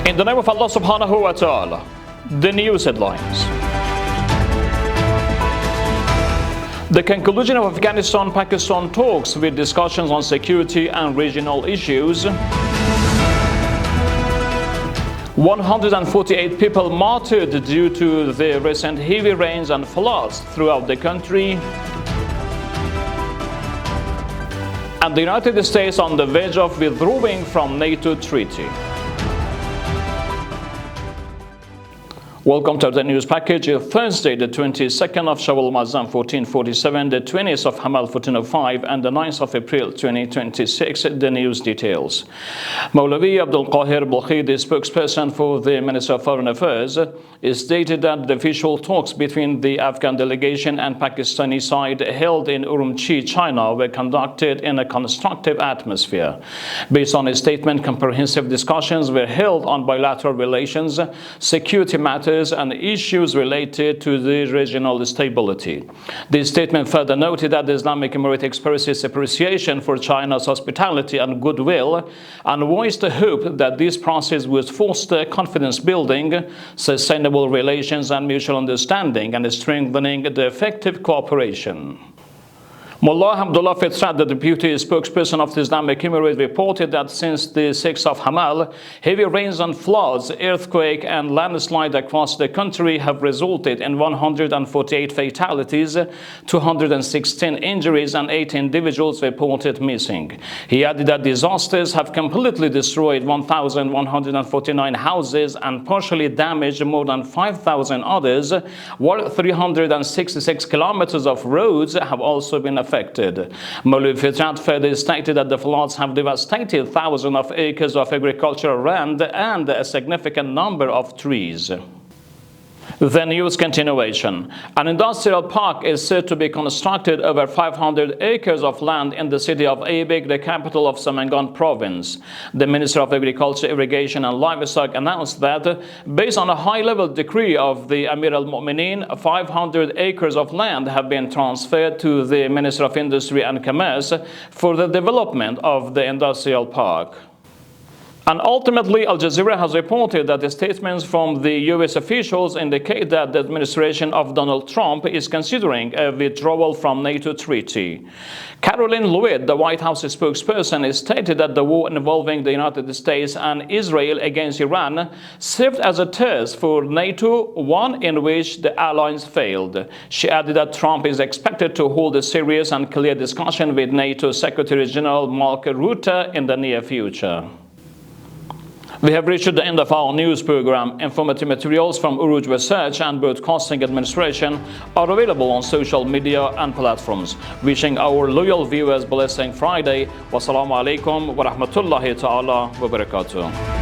In the name of Allah subhanahu wa ta'ala, the news headlines. The conclusion of Afghanistan-Pakistan talks with discussions on security and regional issues. 148 people martyred due to the recent heavy rains and floods throughout the country. And the United States on the verge of withdrawing from NATO treaty. Welcome to the news package. Thursday, the 22nd of Shawwal Muazzam 1447, the 20th of Hamal 1405, and the 9th of April 2026. The news details. Maulavi Abdul Qahir Bulkhi, the spokesperson for the Ministry of Foreign Affairs, stated that the official talks between the Afghan delegation and Pakistani side held in Urumqi, China, were conducted in a constructive atmosphere. Based on his statement, comprehensive discussions were held on bilateral relations, security matters, and issues related to the regional stability. The statement further noted that the Islamic Emirate expressed its appreciation for China's hospitality and goodwill and voiced the hope that this process would foster confidence building, sustainable relations and mutual understanding, and strengthening the effective cooperation. Mullah Hamdullah Fitrat, the deputy spokesperson of the Islamic Emirate, reported that since the 6th of Hamal, heavy rains and floods, earthquake and landslide across the country have resulted in 148 fatalities, 216 injuries, and 8 individuals reported missing. He added that disasters have completely destroyed 1,149 houses and partially damaged more than 5,000 others, while 366 kilometers of roads have also been affected. Maulid Fitrat further stated that the floods have devastated thousands of acres of agricultural land and a significant number of trees. The news continuation. An industrial park is said to be constructed over 500 acres of land in the city of Aibik, the capital of Semengan province. The Minister of Agriculture, Irrigation and Livestock announced that, based on a high-level decree of the Amir al-Mu'mineen, 500 acres of land have been transferred to the Minister of Industry and Commerce for the development of the industrial park. And ultimately, Al Jazeera has reported that the statements from the US officials indicate that the administration of Donald Trump is considering a withdrawal from NATO treaty. Caroline Lewitt, the White House spokesperson, stated that the war involving the United States and Israel against Iran served as a test for NATO, one in which the alliance failed. She added that Trump is expected to hold a serious and clear discussion with NATO Secretary General Mark Rutte in the near future. We have reached the end of our news program. Informative materials from Urooj Research and Broadcasting Administration are available on social media and platforms. Wishing our loyal viewers blessing Friday. Wassalamu alaikum wa rahmatullahi ta'ala wa barakatuh.